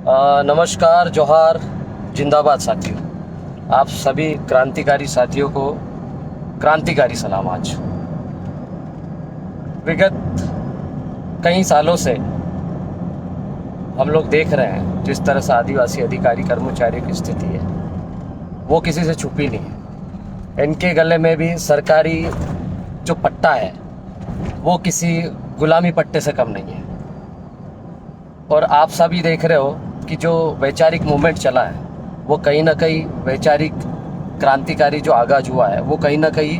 नमस्कार, जोहार, जिंदाबाद साथियों। आप सभी क्रांतिकारी साथियों को क्रांतिकारी सलाम। आज विगत कई सालों से हम लोग देख रहे हैं जिस तरह से आदिवासी अधिकारी कर्मचारियों की स्थिति है वो किसी से छुपी नहीं है। इनके गले में भी सरकारी जो पट्टा है वो किसी गुलामी पट्टे से कम नहीं है। और आप सभी देख रहे हो कि जो वैचारिक मूवमेंट चला है वो कहीं ना कहीं वैचारिक क्रांतिकारी जो आगाज हुआ है वो कहीं ना कहीं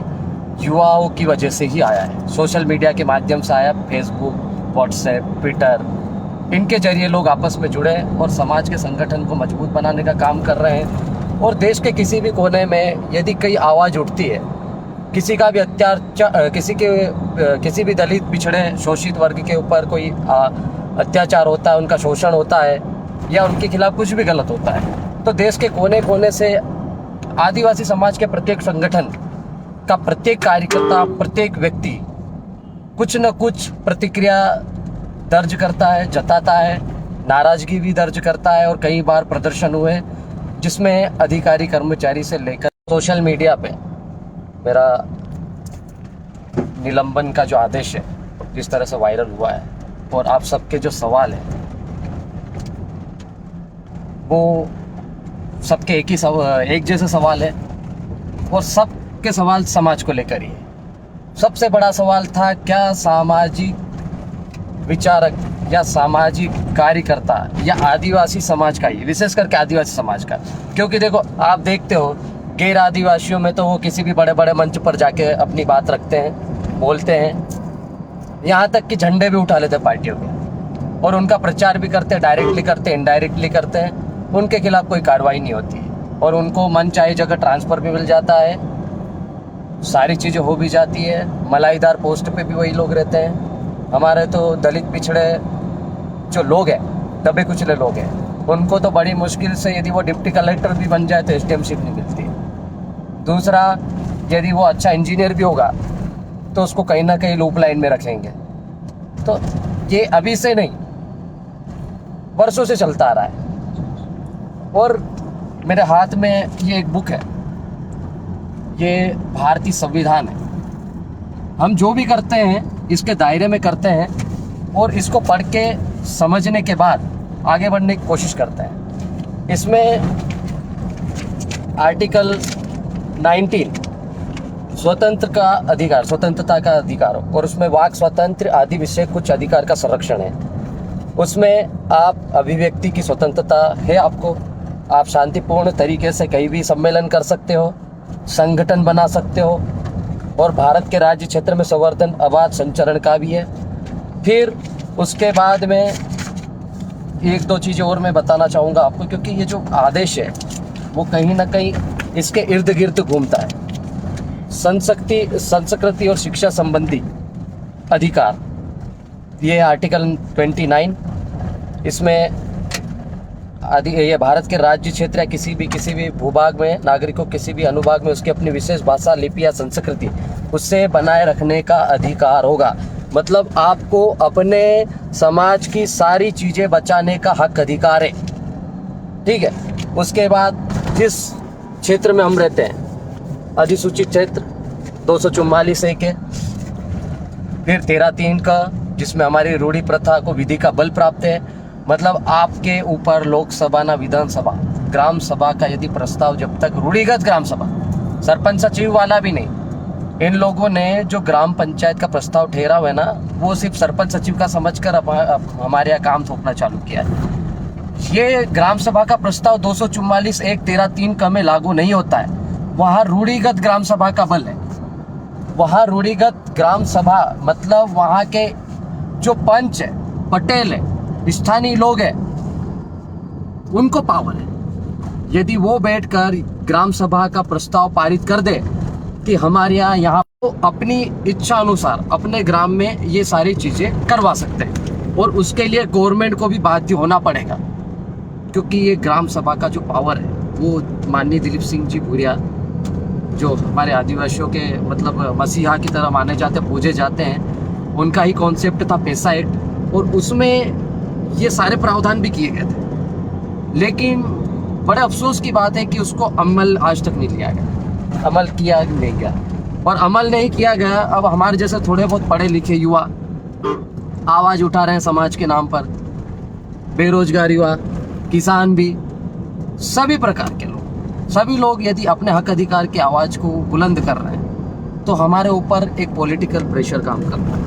युवाओं की वजह से ही आया है। सोशल मीडिया के माध्यम से आया। फेसबुक, व्हाट्सएप, ट्विटर, इनके जरिए लोग आपस में जुड़े और समाज के संगठन को मजबूत बनाने का काम कर रहे हैं। और देश के किसी भी कोने में यदि कई आवाज़ उठती है, किसी का भी किसी भी दलित, पिछड़े, शोषित वर्ग के ऊपर कोई अत्याचार होता है, उनका शोषण होता है या उनके खिलाफ कुछ भी गलत होता है, तो देश के कोने कोने से आदिवासी समाज के प्रत्येक संगठन का प्रत्येक कार्यकर्ता, प्रत्येक व्यक्ति कुछ न कुछ प्रतिक्रिया दर्ज करता है, जताता है, नाराजगी भी दर्ज करता है। और कई बार प्रदर्शन हुए जिसमें अधिकारी कर्मचारी से लेकर सोशल मीडिया पे मेरा निलंबन का जो आदेश है जिस तरह से वायरल हुआ है। और आप सबके जो सवाल है वो सबके एक जैसे सवाल है और सबके सवाल समाज को लेकर ही है। सबसे बड़ा सवाल था, क्या सामाजिक विचारक या सामाजिक कार्यकर्ता या आदिवासी समाज का ही, विशेष करके आदिवासी समाज का, क्योंकि देखो आप देखते हो गैर आदिवासियों में तो वो किसी भी बड़े बड़े मंच पर जाके अपनी बात रखते हैं, बोलते हैं, यहाँ तक कि झंडे भी उठा लेते हैं पार्टियों के और उनका प्रचार भी करते हैं, डायरेक्टली करते हैं, इनडायरेक्टली करते हैं। उनके खिलाफ कोई कार्रवाई नहीं होती और उनको मन चाहे जगह ट्रांसफ़र भी मिल जाता है, सारी चीज़ें हो भी जाती है। मलाईदार पोस्ट पे भी वही लोग रहते हैं। हमारे तो दलित, पिछड़े जो लोग हैं, दबे कुचले लोग हैं, उनको तो बड़ी मुश्किल से यदि वो डिप्टी कलेक्टर भी बन जाए तो एसडीएमशिप नहीं मिलती है। दूसरा, यदि वो अच्छा इंजीनियर भी होगा तो उसको कहीं ना कहीं लूप लाइन में रखेंगे। तो ये अभी से नहीं, वर्षों से चलता आ रहा है। और मेरे हाथ में ये एक बुक है, ये भारतीय संविधान है। हम जो भी करते हैं इसके दायरे में करते हैं और इसको पढ़ के समझने के बाद आगे बढ़ने की कोशिश करते हैं। इसमें आर्टिकल 19 स्वतंत्र का अधिकार, स्वतंत्रता का अधिकार, और उसमें वाक स्वतंत्र आदि विषय कुछ अधिकार का संरक्षण है। उसमें आप अभिव्यक्ति की स्वतंत्रता है आपको, आप शांतिपूर्ण तरीके से कहीं भी सम्मेलन कर सकते हो, संगठन बना सकते हो, और भारत के राज्य क्षेत्र में संवर्धन, आवाज, संचरण का भी है। फिर उसके बाद में एक दो चीज़ें और मैं बताना चाहूँगा आपको, क्योंकि ये जो आदेश है वो कहीं ना कहीं इसके इर्द गिर्द घूमता है। संस्कृति और शिक्षा संबंधी अधिकार, ये आर्टिकल 29। इसमें ये भारत के राज्य क्षेत्र या किसी भी भूभाग में नागरिकों किसी भी अनुभाग में उसकी अपनी विशेष भाषा, लिपि या संस्कृति उससे बनाए रखने का अधिकार होगा। मतलब आपको अपने समाज की सारी चीज़ें बचाने का हक, अधिकार है, ठीक है। उसके बाद जिस क्षेत्र में हम रहते हैं, अधिसूचित क्षेत्र 244 एक है, फिर 13(3) का, जिसमें हमारी रूढ़ी प्रथा को विधि का बल प्राप्त है। मतलब आपके ऊपर लोकसभा ना विधानसभा, ग्राम सभा का यदि प्रस्ताव, जब तक रूढ़िगत ग्राम सभा, सरपंच सचिव वाला भी नहीं, इन लोगों ने जो ग्राम पंचायत का प्रस्ताव ठहरा हुआ है ना, वो सिर्फ सरपंच सचिव का समझकर हमारे यहाँ काम थोपना चालू किया है। ये ग्राम सभा का प्रस्ताव 244 एक 13(3) का में लागू नहीं होता है। वहाँ रूढ़िगत ग्राम सभा का बल है। वहाँ रूढ़िगत ग्राम सभा मतलब वहाँ के जो पंच है, पटेल है, स्थानीय लोग हैं, उनको पावर है। यदि वो बैठकर ग्राम सभा का प्रस्ताव पारित कर दे कि हमारे यहाँ तो अपनी इच्छा अनुसार अपने ग्राम में ये सारी चीज़ें करवा सकते हैं, और उसके लिए गवर्नमेंट को भी बाध्य होना पड़ेगा, क्योंकि ये ग्राम सभा का जो पावर है वो माननीय दिलीप सिंह जी भूरिया, जो हमारे आदिवासियों के मतलब मसीहा की तरह माने जाते, पूजे जाते हैं, उनका ही कॉन्सेप्ट था पैसा एक्ट, और उसमें ये सारे प्रावधान भी किए गए थे। लेकिन बड़े अफसोस की बात है कि उसको अमल आज तक नहीं लिया गया, अमल किया नहीं गया। और अमल नहीं किया गया, अब हमारे जैसे थोड़े बहुत पढ़े लिखे युवा आवाज़ उठा रहे हैं समाज के नाम पर, बेरोजगार युवा, किसान भी, सभी प्रकार के लोग, सभी लोग यदि अपने हक अधिकार की आवाज़ को बुलंद कर रहे हैं तो हमारे ऊपर एक पॉलिटिकल प्रेशर काम करता है।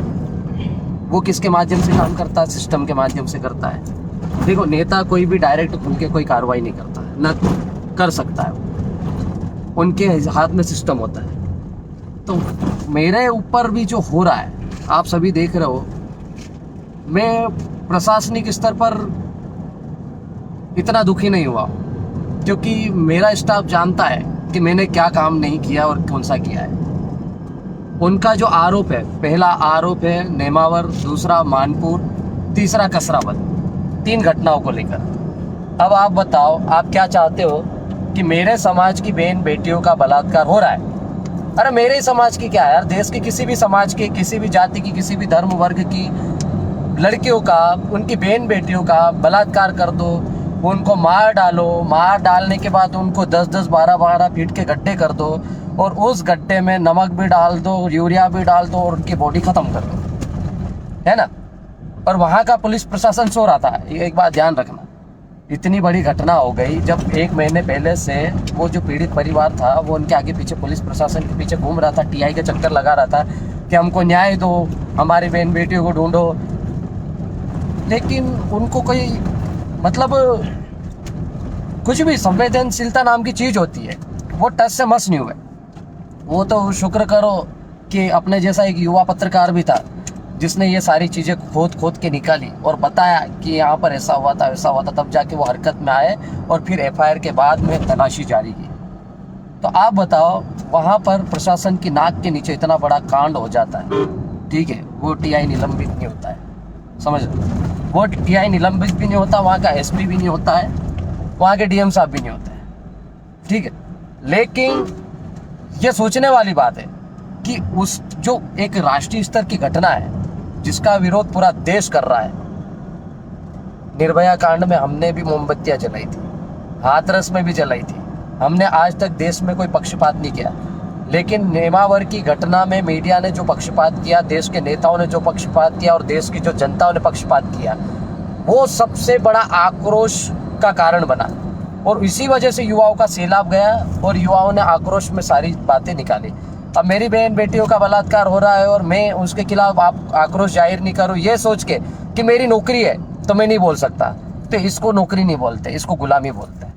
वो किसके माध्यम से काम करता है? सिस्टम के माध्यम से करता है। देखो, नेता कोई भी डायरेक्ट खुल के कोई कार्रवाई नहीं करता है, न कर सकता है, उनके हाथ में सिस्टम होता है। तो मेरे ऊपर भी जो हो रहा है, आप सभी देख रहे हो, मैं प्रशासनिक स्तर पर इतना दुखी नहीं हुआ, क्योंकि मेरा स्टाफ जानता है कि मैंने क्या काम नहीं किया और कौन सा किया है। उनका जो आरोप है, पहला आरोप है नेमावर, दूसरा मानपुर, तीसरा कसरावद, 3 घटनाओं को लेकर। अब आप बताओ, आप क्या चाहते हो कि मेरे समाज की बहन बेटियों का बलात्कार हो रहा है? अरे मेरे ही समाज की क्या है यार, देश के किसी भी समाज के, किसी भी जाति की, किसी भी धर्म वर्ग की लड़कियों का, उनकी बहन बेटियों का बलात्कार कर दो, उनको मार डालो, मार डालने के बाद उनको 10-10, 12-12 फीट के गड्ढे कर दो, और उस गड्ढे में नमक भी डाल दो, यूरिया भी डाल दो, और उनकी बॉडी खत्म कर दो, है ना? और वहाँ का पुलिस प्रशासन सो रहा था। एक बात ध्यान रखना, इतनी बड़ी घटना हो गई जब 1 महीने पहले से वो जो पीड़ित परिवार था वो उनके आगे पीछे पुलिस प्रशासन के पीछे घूम रहा था, टीआई के चक्कर लगा रहा था कि हमको न्याय दो, हमारी बहन बेटियों को ढूंढो। लेकिन उनको कोई मतलब, कुछ भी संवेदनशीलता नाम की चीज़ होती है, वो टच से मस नहीं हुए। वो तो शुक्र करो कि अपने जैसा एक युवा पत्रकार भी था जिसने ये सारी चीज़ें खोद के निकाली और बताया कि यहाँ पर ऐसा हुआ था, वैसा हुआ था, तब जाके वो हरकत में आए और फिर एफआईआर के बाद में तलाशी जारी की। तो आप बताओ, वहाँ पर प्रशासन की नाक के नीचे इतना बड़ा कांड हो जाता है, ठीक है, वो टीआई निलंबित नहीं होता है, समझ लो, वो टीआई निलंबित भी नहीं होता, वहाँ का एसपी भी नहीं होता है, वहाँ के डीएम साहब भी नहीं होते हैं, ठीक है। लेकिन ये सोचने वाली बात है कि उस जो एक राष्ट्रीय स्तर की घटना है जिसका विरोध पूरा देश कर रहा है, निर्भया कांड में हमने भी मोमबत्तियां जलाई थी, हाथरस में भी जलाई थी, हमने आज तक देश में कोई पक्षपात नहीं किया। लेकिन नेमावर की घटना में मीडिया ने जो पक्षपात किया, देश के नेताओं ने जो पक्षपात किया और देश की जो जनता ने पक्षपात किया, वो सबसे बड़ा आक्रोश का कारण बना। और इसी वजह से युवाओं का सैलाब गया और युवाओं ने आक्रोश में सारी बातें निकाली। अब मेरी बहन बेटियों का बलात्कार हो रहा है और मैं उसके खिलाफ आप आक्रोश जाहिर नहीं करूं, ये सोच के कि मेरी नौकरी है तो मैं नहीं बोल सकता, तो इसको नौकरी नहीं बोलते, इसको गुलामी बोलते हैं।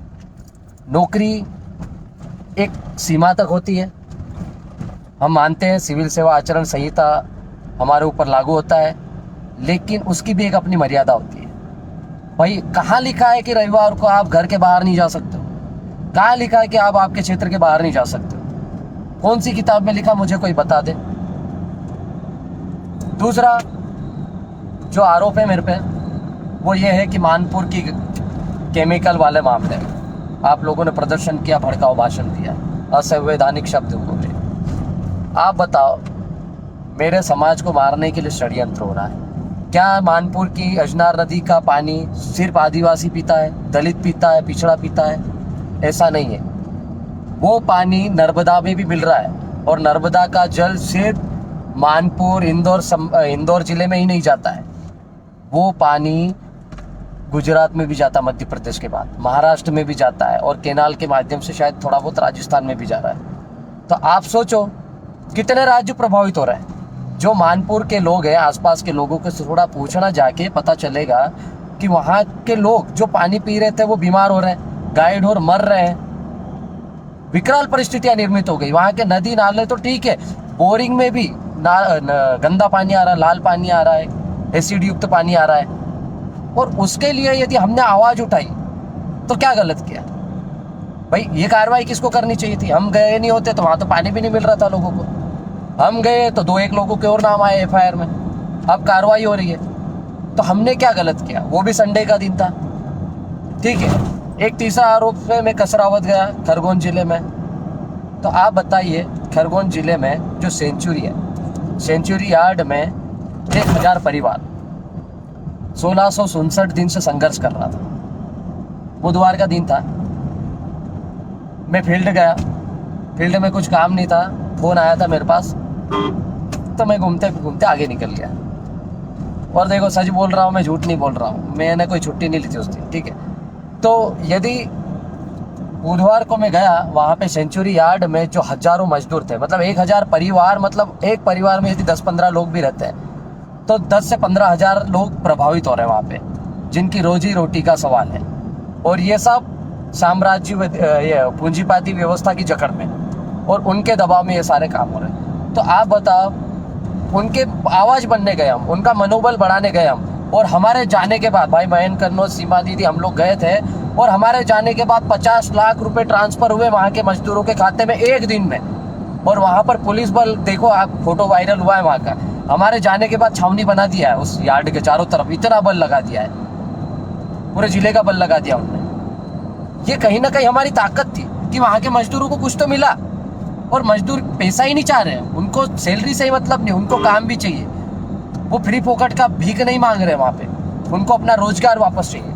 नौकरी एक सीमा तक होती है, हम मानते हैं सिविल सेवा आचरण संहिता हमारे ऊपर लागू होता है, लेकिन उसकी भी एक अपनी मर्यादा होती है। भाई, कहाँ लिखा है कि रविवार को आप घर के बाहर नहीं जा सकते हो? कहाँ लिखा है कि आप आपके क्षेत्र के बाहर नहीं जा सकते हो? कौन सी किताब में लिखा, मुझे कोई बता दे। दूसरा जो आरोप है मेरे पे, वो ये है कि मानपुर की केमिकल वाले मामले में आप लोगों ने प्रदर्शन किया, भड़काऊ भाषण दिया, असंवैधानिक शब्द बोले। आप बताओ, मेरे समाज को मारने के लिए षड्यंत्र हो रहा है क्या? मानपुर की अजनार नदी का पानी सिर्फ आदिवासी पीता है, दलित पीता है, पिछड़ा पीता है? ऐसा नहीं है। वो पानी नर्मदा में भी मिल रहा है, और नर्मदा का जल सिर्फ मानपुर, इंदौर जिले में ही नहीं जाता है, वो पानी गुजरात में भी जाता, मध्य प्रदेश के बाद महाराष्ट्र में भी जाता है, और केनाल के माध्यम से शायद थोड़ा बहुत राजस्थान में भी जा रहा है। तो आप सोचो कितने राज्य प्रभावित हो रहे हैं। जो मानपुर के लोग हैं, आसपास के लोगों को थोड़ा पूछना, जाके पता चलेगा कि वहाँ के लोग जो पानी पी रहे थे वो बीमार हो रहे हैं, गाय ढोर मर रहे हैं, विकराल परिस्थितियां निर्मित हो गई। वहाँ के नदी नाले तो ठीक है, बोरिंग में भी गंदा पानी आ रहा है, लाल पानी आ रहा है, एसिड युक्त पानी आ रहा है। और उसके लिए यदि हमने आवाज़ उठाई तो क्या गलत किया भाई? ये कार्रवाई किसको करनी चाहिए थी? हम गए नहीं होते तो वहाँ तो पानी भी नहीं मिल रहा था लोगों को, हम गए तो 2-1 लोगों के और नाम आए एफआईआर में, अब कार्रवाई हो रही है। तो हमने क्या गलत किया? वो भी संडे का दिन था, ठीक है। एक तीसरा आरोप पे मैं कसरावत गया, खरगोन जिले में। तो आप बताइए, खरगोन जिले में जो सेंचुरी है, सेंचुरी यार्ड में 1000 परिवार 1667 दिन से संघर्ष कर रहा था। बुधवार का दिन था, मैं फील्ड गया, फील्ड में कुछ काम नहीं था, फ़ोन आया था मेरे पास, तो मैं घूमते घूमते आगे निकल गया। और देखो सच बोल रहा हूँ मैं, झूठ नहीं बोल रहा हूँ, मैंने कोई छुट्टी नहीं ली थी उस दिन, ठीक है। तो यदि बुधवार को मैं गया, वहाँ पे सेंचुरी यार्ड में जो हज़ारों मजदूर थे, मतलब 1000 परिवार, मतलब एक परिवार में यदि 10-15 लोग भी रहते हैं तो 10 से 15 हज़ार लोग प्रभावित हो रहे हैं वहाँ पे, जिनकी रोजी रोटी का सवाल है। और ये सब साम्राज्य ये पूंजीवादी व्यवस्था की जकड़ में, और उनके दबाव में ये सारे काम हो रहे हैं। तो आप बताओ, उनके आवाज़ बनने गए हम, उनका मनोबल बढ़ाने गए हम, और हमारे जाने के बाद भाई मयंक कन्नौज, सीमा दीदी, हम लोग गए थे, और हमारे जाने के बाद 50 लाख रुपए ट्रांसफ़र हुए वहाँ के मजदूरों के खाते में एक दिन में। और वहाँ पर पुलिस बल, देखो आप, फोटो वायरल हुआ है वहाँ का, हमारे जाने के बाद छावनी बना दिया है उस यार्ड के चारों तरफ, इतना बल लगा दिया है, पूरे जिले का बल लगा दिया उन्होंने। ये कहीं ना कहीं हमारी ताकत थी कि वहाँ के मजदूरों को कुछ तो मिला। और मजदूर पैसा ही नहीं चाह रहे हैं, उनको सैलरी से ही मतलब नहीं, उनको काम भी चाहिए। वो फ्री फोकट का भीख नहीं मांग रहे वहाँ पे, उनको अपना रोजगार वापस चाहिए।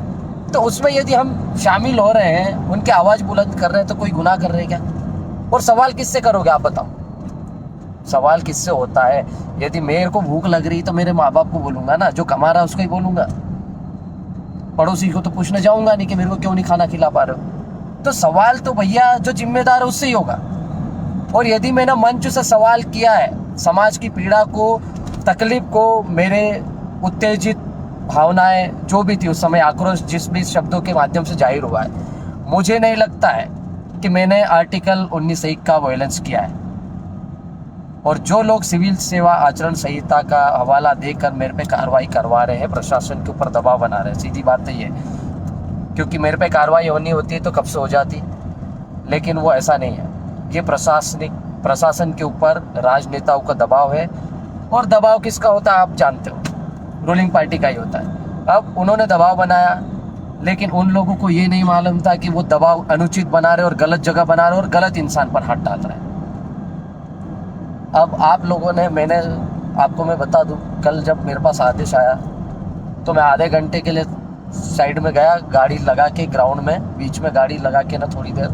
तो उसमें यदि हम शामिल हो रहे हैं, उनकी आवाज़ बुलंद कर रहे हैं, तो कोई गुनाह कर रहे हैं क्या? और सवाल किससे करोगे आप बताओ? सवाल किससे होता है? यदि मेरे को भूख लग रही तो मेरे माँ बाप को बोलूंगा ना, जो कमा रहा है उसको ही बोलूंगा। पड़ोसी को तो पूछने जाऊंगा नहीं कि मेरे को क्यों नहीं खाना खिला पा रहे हो। तो सवाल तो भैया जो जिम्मेदार है उससे ही होगा। और यदि मैंने मंच से सवाल किया है, समाज की पीड़ा को, तकलीफ को, मेरे उत्तेजित भावनाएं जो भी थी उस समय, आक्रोश जिस भी शब्दों के माध्यम से जाहिर हुआ है, मुझे नहीं लगता है कि मैंने आर्टिकल 19(1) का वायलेंस किया है। और जो लोग सिविल सेवा आचरण संहिता का हवाला देकर मेरे पे कार्रवाई करवा रहे हैं, प्रशासन के ऊपर दबाव बना रहे हैं, सीधी बात तो ये, क्योंकि मेरे पे कार्रवाई होनी होती है तो कब से हो जाती, लेकिन वो ऐसा नहीं है। ये प्रशासन के ऊपर राजनेताओं का दबाव है। और दबाव किसका होता है आप जानते हो, रूलिंग पार्टी का ही होता है। अब उन्होंने दबाव बनाया, लेकिन उन लोगों को ये नहीं मालूम था कि वो दबाव अनुचित बना रहे और गलत जगह बना रहे और गलत इंसान पर हाथ डाल रहे हैं। अब आप लोगों ने, मैंने आपको मैं बता दूं, कल जब मेरे पास आदेश आया तो मैं आधे घंटे के लिए साइड में गया, गाड़ी लगा के ग्राउंड में, बीच में गाड़ी लगा के ना थोड़ी देर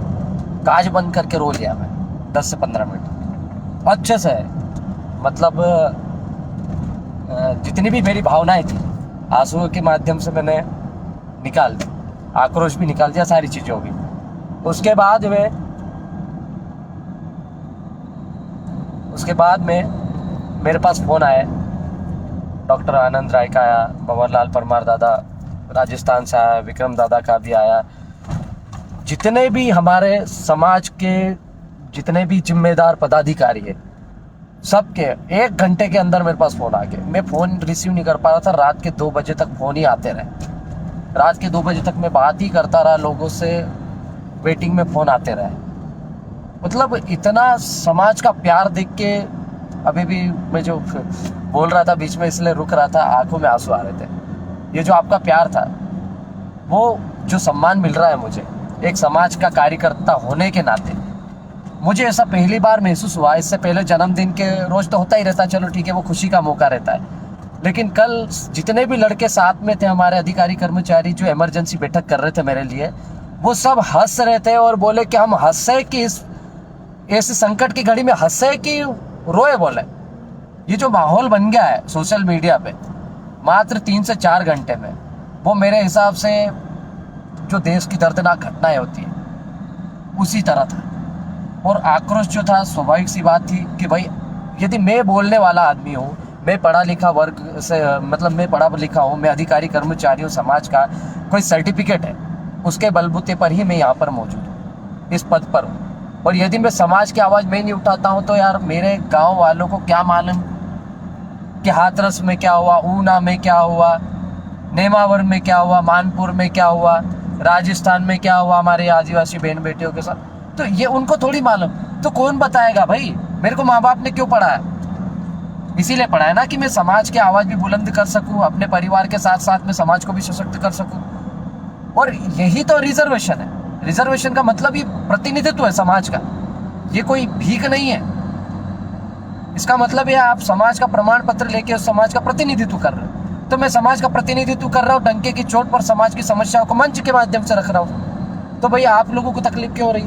कांच बंद करके रो लिया मैं 10 से 15 मिनट अच्छे से। मतलब जितनी भी मेरी भावनाएं थी आंसुओं के माध्यम से मैंने निकाल दी, आक्रोश भी निकाल दिया, सारी चीज़ों भी। उसके बाद में मेरे पास फ़ोन आया, डॉक्टर आनंद राय का आया, भंवरलाल परमार दादा राजस्थान से आया, विक्रम दादा का भी आया, जितने भी हमारे समाज के जितने भी जिम्मेदार पदाधिकारी है, सबके 1 घंटे के अंदर मेरे पास फ़ोन आ गया। मैं फ़ोन रिसीव नहीं कर पा रहा था, रात के 2 बजे तक फ़ोन ही आते रहे। रात के 2 बजे तक मैं बात ही करता रहा लोगों से, वेटिंग में फ़ोन आते रहे। मतलब इतना समाज का प्यार देख के, अभी भी मैं जो बोल रहा था बीच में इसलिए रुक रहा था, आंखों में आंसू आ रहे थे। ये जो आपका प्यार था, वो जो सम्मान मिल रहा है मुझे एक समाज का कार्यकर्ता होने के नाते, मुझे ऐसा पहली बार महसूस हुआ। इससे पहले जन्मदिन के रोज़ तो होता ही रहता, चलो ठीक है, वो खुशी का मौका रहता है। लेकिन कल जितने भी लड़के साथ में थे, हमारे अधिकारी कर्मचारी जो इमरजेंसी बैठक कर रहे थे मेरे लिए, वो सब हंस रहे थे और बोले कि हम हंसे कि इस ऐसे संकट की घड़ी में हंसे कि रोए। बोले ये जो माहौल बन गया है सोशल मीडिया पे मात्र 3 से 4 घंटे में, वो मेरे हिसाब से जो देश की दर्दनाक घटनाएं होती है उसी तरह था। और आक्रोश जो था, स्वाभाविक सी बात थी कि भाई यदि मैं बोलने वाला आदमी हूँ, मैं पढ़ा लिखा वर्ग से, मतलब मैं पढ़ा लिखा हूँ, मैं अधिकारी कर्मचारी हूँ, समाज का कोई सर्टिफिकेट है, उसके बलबूते पर ही मैं यहाँ पर मौजूद हूँ, इस पद पर हूँ। और यदि मैं समाज की आवाज़ में नहीं उठाता हूँ तो यार मेरे गांव वालों को क्या मालूम कि हाथरस में क्या हुआ, ऊना में क्या हुआ, नेमावर में क्या हुआ, मानपुर में क्या हुआ, राजस्थान में क्या हुआ हमारे आदिवासी बहन बेटियों के साथ। तो ये उनको थोड़ी मालूम, तो कौन बताएगा भाई? मेरे को माँ बाप ने क्यों पढ़ाया? इसीलिए पढ़ाया ना कि मैं समाज की आवाज़ भी बुलंद कर सकूँ, अपने परिवार के साथ साथ में समाज को भी सशक्त कर सकूँ। और यही तो रिजर्वेशन है। रिजर्वेशन का मतलब ये प्रतिनिधित्व है समाज का, ये कोई भीख नहीं है। इसका मतलब ये आप समाज का प्रमाण पत्र लेके उस समाज का प्रतिनिधित्व कर रहे हो। तो मैं समाज का प्रतिनिधित्व कर रहा हूँ, डंके की चोट पर समाज की समस्याओं को मंच के माध्यम से रख रहा हूँ। तो भैया आप लोगों को तकलीफ क्यों हो रही?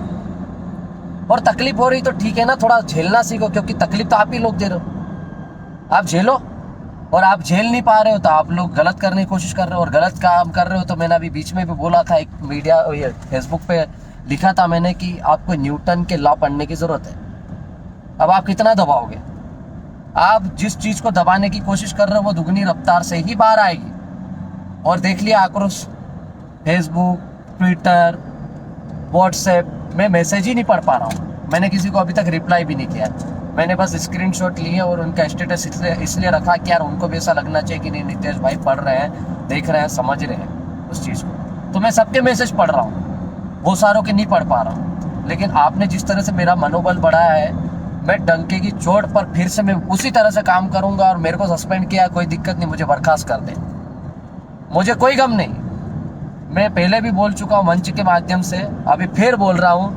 और तकलीफ हो रही तो ठीक है ना, थोड़ा झेलना सीखो, क्योंकि तकलीफ तो आप ही लोग दे रहे हो। आप झेलो, और आप झेल नहीं पा रहे हो तो आप लोग गलत करने की कोशिश कर रहे हो और गलत काम कर रहे हो। तो मैंने अभी बीच में भी बोला था, एक मीडिया ये फेसबुक पे लिखा था मैंने कि आपको न्यूटन के लॉ पढ़ने की ज़रूरत है। अब आप कितना दबाओगे? आप जिस चीज़ को दबाने की कोशिश कर रहे हो वो दुगनी रफ्तार से ही बाहर आएगी। और देख लिया आक्रोश, फेसबुक, ट्विटर, व्हाट्सएप में मैसेज ही नहीं पढ़ पा रहा हूँ। मैंने किसी को अभी तक रिप्लाई भी नहीं किया। मैंने बस स्क्रीनशॉट लिए और उनका स्टेटस इसलिए रखा कि यार उनको भी ऐसा लगना चाहिए कि नहीं, नितेश भाई पढ़ रहे हैं, देख रहे हैं, समझ रहे हैं उस चीज़ को। तो मैं सबके मैसेज पढ़ रहा हूँ, वो सारों के नहीं पढ़ पा रहा हूँ। लेकिन आपने जिस तरह से मेरा मनोबल बढ़ाया है, मैं डंके की चोट पर फिर से मैं उसी तरह से काम करूँगा। और मेरे को सस्पेंड किया, कोई दिक्कत नहीं, मुझे बर्खास्त कर दे, मुझे कोई गम नहीं। मैं पहले भी बोल चुका हूँ मंच के माध्यम से, अभी फिर बोल रहा हूँ,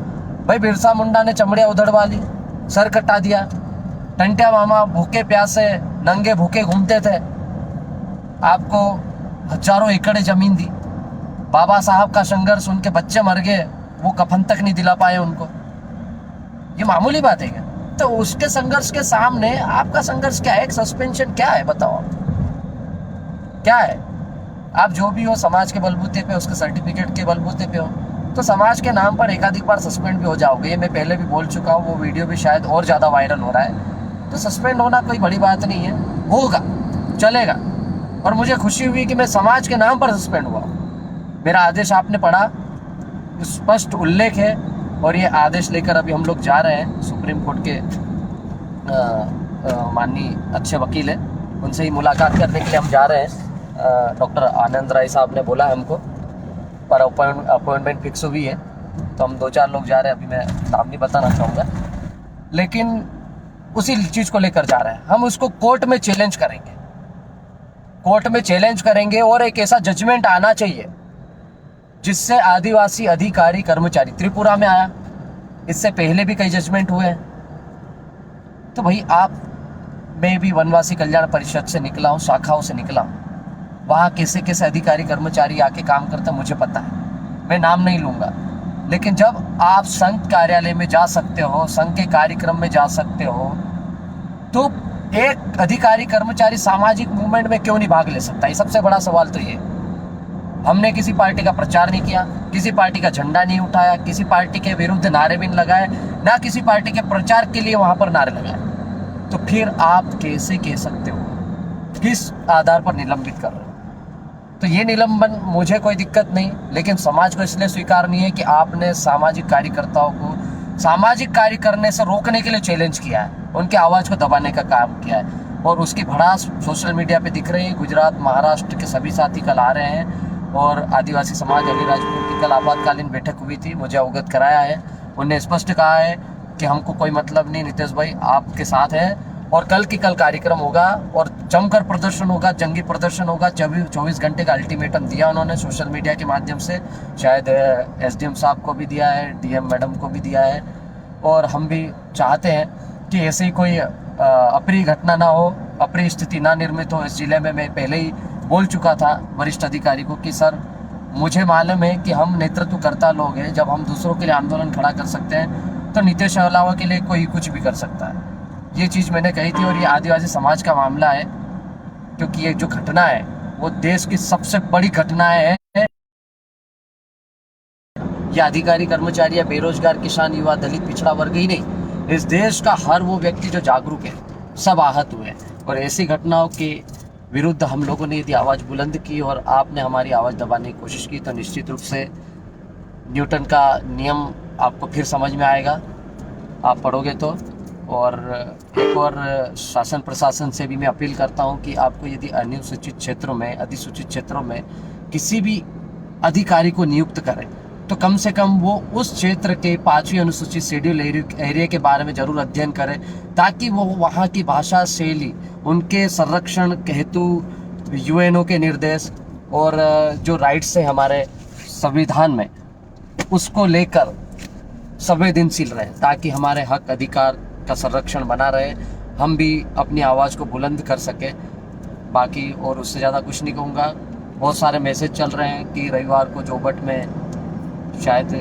भाई बिरसा मुंडा ने चमड़िया उधड़वा ली, सर कटा दिया। टंटिया मामा भूखे प्यासे नंगे भूखे घूमते थे, आपको हजारों एकड़ जमीन दी। बाबा साहब का संघर्ष, उनके बच्चे मर गए, वो कफन तक नहीं दिला पाए उनको। ये मामूली बात है क्या? तो उसके संघर्ष के सामने आपका संघर्ष क्या है? एक सस्पेंशन क्या है बताओ आप? क्या है? आप जो भी हो समाज के बलबूते पे, उसके सर्टिफिकेट के बलबूते पे हो, तो समाज के नाम पर एकाधिक बार सस्पेंड भी हो जाओगे। ये मैं पहले भी बोल चुका हूँ, वो वीडियो भी शायद और ज़्यादा वायरल हो रहा है। तो सस्पेंड होना कोई बड़ी बात नहीं है, होगा, चलेगा। और मुझे खुशी हुई कि मैं समाज के नाम पर सस्पेंड हुआ। मेरा आदेश आपने पढ़ा, स्पष्ट उल्लेख है। और ये आदेश लेकर अभी हम लोग जा रहे हैं सुप्रीम कोर्ट के माननीय अच्छे वकील हैं, उनसे ही मुलाकात करने के लिए हम जा रहे हैं। डॉक्टर आनंद राय साहब ने बोला है हमको, पर अपॉइंटमेंट फिक्स हुई है। तो हम 2-4 लोग जा रहे हैं, अभी मैं नाम नहीं बताना चाहूँगा, लेकिन उसी चीज़ को लेकर जा रहे हैं। हम उसको कोर्ट में चैलेंज करेंगे, कोर्ट में चैलेंज करेंगे। और एक ऐसा जजमेंट आना चाहिए जिससे आदिवासी अधिकारी कर्मचारी, त्रिपुरा में आया, इससे पहले भी कई जजमेंट हुए हैं। तो भाई आप, मैं भी वनवासी कल्याण परिषद से निकला हूँ, शाखाओं से निकला हूँ, वहाँ कैसे कैसे अधिकारी कर्मचारी आके काम करते हैं मुझे पता है, मैं नाम नहीं लूँगा। लेकिन जब आप संघ कार्यालय में जा सकते हो, संघ के कार्यक्रम में जा सकते हो, तो एक अधिकारी कर्मचारी सामाजिक मूवमेंट में क्यों नहीं भाग ले सकता? ये सबसे बड़ा सवाल तो ये। हमने किसी पार्टी का प्रचार नहीं किया, किसी पार्टी का झंडा नहीं उठाया, किसी पार्टी के विरुद्ध नारे भी नहीं लगाए, ना किसी पार्टी के प्रचार के लिए वहाँ पर नारे लगाए। तो फिर आप कैसे कह सकते हो? किस आधार पर निलंबित कर रहे हो? तो ये निलंबन मुझे कोई दिक्कत नहीं, लेकिन समाज को इसलिए स्वीकार नहीं है कि आपने सामाजिक कार्यकर्ताओं को सामाजिक कार्य करने से रोकने के लिए चैलेंज किया है, उनकी आवाज़ को दबाने का काम किया है। और उसकी भड़ास सोशल मीडिया पे दिख रही है। गुजरात, महाराष्ट्र के सभी साथी कल आ रहे हैं और आदिवासी समाज अलीराजपुर की कल आपातकालीन बैठक हुई थी, मुझे अवगत कराया है। उन्होंने स्पष्ट कहा है कि हमको कोई मतलब नहीं, नितेश भाई आपके साथ है। और कल की कल कार्यक्रम होगा और जमकर प्रदर्शन होगा, जंगी प्रदर्शन होगा। 24 घंटे का अल्टीमेटम दिया उन्होंने सोशल मीडिया के माध्यम से, शायद एसडीएम साहब को भी दिया है, डीएम मैडम को भी दिया है। और हम भी चाहते हैं कि ऐसे ही कोई अप्रिय घटना ना हो, अप्रिय स्थिति ना निर्मित हो इस जिले में। मैं पहले ही बोल चुका था वरिष्ठ अधिकारी को कि सर मुझे मालूम है कि हम नेतृत्वकर्ता लोग हैं, जब हम दूसरों के लिए आंदोलन खड़ा कर सकते हैं तो नीतीश अलावा के लिए कोई कुछ भी कर सकता है। ये चीज़ मैंने कही थी। और ये आदिवासी समाज का मामला है, क्योंकि ये जो घटना है वो देश की सबसे बड़ी घटना है। ये अधिकारी कर्मचारी या बेरोजगार किसान, युवा, दलित, पिछड़ा वर्ग ही नहीं, इस देश का हर वो व्यक्ति जो जागरूक है, सब आहत हुए। और ऐसी घटनाओं के विरुद्ध हम लोगों ने यदि आवाज़ बुलंद की और आपने हमारी आवाज़ दबाने की कोशिश की, तो निश्चित रूप से न्यूटन का नियम आपको फिर समझ में आएगा, आप पढ़ोगे तो। और एक और शासन प्रशासन से भी मैं अपील करता हूं कि आपको यदि अनुसूचित क्षेत्रों में, अधिसूचित क्षेत्रों में किसी भी अधिकारी को नियुक्त करें तो कम से कम वो उस क्षेत्र के 5वीं अनुसूचित शेड्यूल एरिया के बारे में जरूर अध्ययन करें, ताकि वो वहाँ की भाषा शैली, उनके संरक्षण के हेतु यूएनओ के निर्देश और जो राइट्स है हमारे संविधान में, उसको लेकर संवेदनशील रहे, ताकि हमारे हक अधिकार का संरक्षण बना रहे, हम भी अपनी आवाज़ को बुलंद कर सके। बाकी और उससे ज़्यादा कुछ नहीं कहूँगा। बहुत सारे मैसेज चल रहे हैं कि रविवार को जोबट में शायद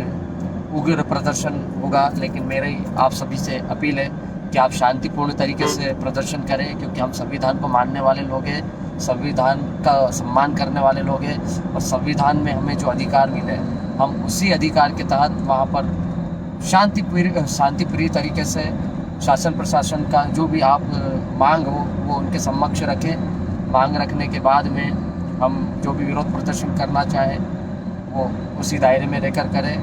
उग्र प्रदर्शन होगा, लेकिन मेरी आप सभी से अपील है कि आप शांतिपूर्ण तरीके से प्रदर्शन करें, क्योंकि हम संविधान को मानने वाले लोग हैं, संविधान का सम्मान करने वाले लोग हैं, और संविधान में हमें जो अधिकार मिले हम उसी अधिकार के तहत वहाँ पर शांतिप्रिय तरीके से शासन प्रशासन का जो भी आप मांग हो वो उनके समक्ष रखें। मांग रखने के बाद में हम जो भी विरोध प्रदर्शन करना चाहें वो उसी दायरे में रहकर करें।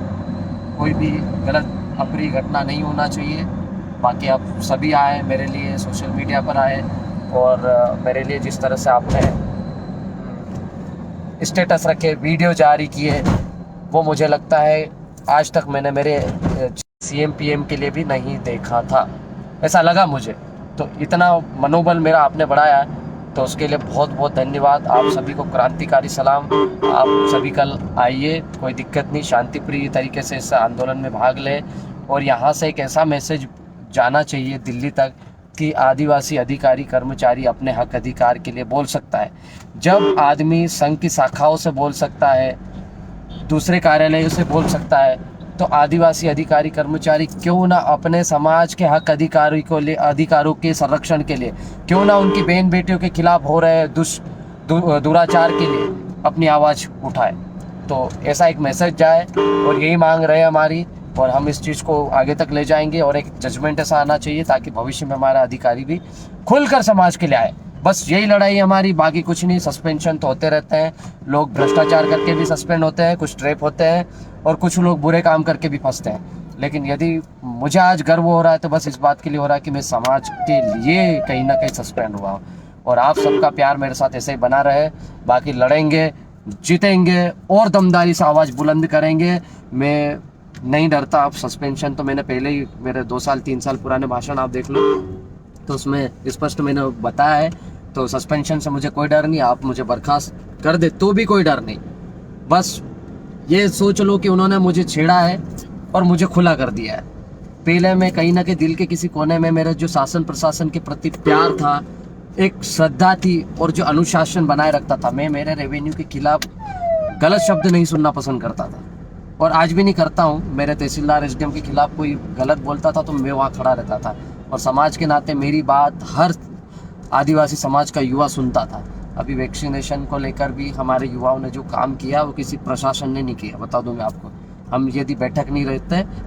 कोई भी गलत अप्रिय घटना नहीं होना चाहिए। बाकी आप सभी आए मेरे लिए, सोशल मीडिया पर आए, और मेरे लिए जिस तरह से आपने स्टेटस रखे, वीडियो जारी किए, वो मुझे लगता है आज तक मैंने मेरे CM PM के लिए भी नहीं देखा था, ऐसा लगा मुझे। तो इतना मनोबल मेरा आपने बढ़ाया, तो उसके लिए बहुत बहुत धन्यवाद। आप सभी को क्रांतिकारी सलाम। आप सभी कल आइए, कोई दिक्कत नहीं, शांतिप्रिय तरीके से इस आंदोलन में भाग लें। और यहाँ से एक ऐसा मैसेज जाना चाहिए दिल्ली तक कि आदिवासी अधिकारी कर्मचारी अपने हक अधिकार के लिए बोल सकता है। जब आदमी संघ की शाखाओं से बोल सकता है, दूसरे कार्यालयों से बोल सकता है, तो आदिवासी अधिकारी कर्मचारी क्यों ना अपने समाज के हक अधिकारों के संरक्षण के लिए, क्यों ना उनकी बहन बेटियों के खिलाफ हो रहे दुराचार के लिए अपनी आवाज़ उठाए। तो ऐसा एक मैसेज जाए, और यही मांग रहे हैं हमारी, और हम इस चीज़ को आगे तक ले जाएंगे। और एक जजमेंट ऐसा आना चाहिए ताकि भविष्य में हमारा अधिकारी भी खुलकर समाज के लिए आए। बस यही लड़ाई हमारी, बाकी कुछ नहीं। सस्पेंशन तो होते रहते हैं, लोग भ्रष्टाचार करके भी सस्पेंड होते हैं, कुछ ट्रैप होते हैं, और कुछ लोग बुरे काम करके भी फंसते हैं। लेकिन यदि मुझे आज गर्व हो रहा है तो बस इस बात के लिए हो रहा है कि मैं समाज के लिए कहीं ना कहीं सस्पेंड हुआ हूँ। और आप सबका प्यार मेरे साथ ऐसे ही बना रहे। बाकी लड़ेंगे, जीतेंगे, और दमदारी से आवाज़ बुलंद करेंगे। मैं नहीं डरता। आप सस्पेंशन तो मैंने पहले ही, मेरे 2 साल 3 साल पुराने भाषण आप देख लो, तो उसमें स्पष्ट मैंने बताया है। तो सस्पेंशन से मुझे कोई डर नहीं। आप मुझे बर्खास्त कर दे तो भी कोई डर नहीं। बस ये सोच लो कि उन्होंने मुझे छेड़ा है और मुझे खुला कर दिया है। पहले मैं कहीं ना कहीं दिल के किसी कोने में मेरा जो शासन प्रशासन के प्रति प्यार था, एक श्रद्धा थी, और जो अनुशासन बनाए रखता था, मैं मेरे रेवेन्यू के खिलाफ गलत शब्द नहीं सुनना पसंद करता था, और आज भी नहीं करता हूँ। मेरे तहसीलदार SDM के खिलाफ कोई गलत बोलता था तो मैं वहाँ खड़ा रहता था, और समाज के नाते मेरी बात हर आदिवासी समाज का युवा सुनता था। अभी वैक्सीनेशन को लेकर भी हमारे युवाओं ने जो काम किया वो किसी प्रशासन ने नहीं किया, बता दूं मैं आपको। हम यदि बैठक नहीं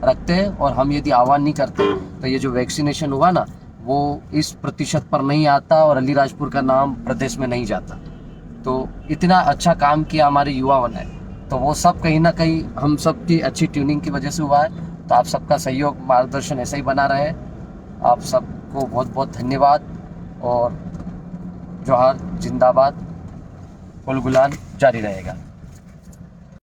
रखते और हम यदि आह्वान नहीं करते तो ये जो वैक्सीनेशन हुआ ना, वो इस प्रतिशत पर नहीं आता, और अलीराजपुर का नाम प्रदेश में नहीं जाता। तो इतना अच्छा काम किया हमारे युवाओं ने, तो वो सब कहीं ना कहीं हम सब की अच्छी ट्यूनिंग की वजह से हुआ है। तो आप सबका सहयोग, मार्गदर्शन ऐसा ही बना रहे। आप सबको बहुत बहुत धन्यवाद, और जोहार, जिंदाबाद, गुलगुलान जारी रहेगा।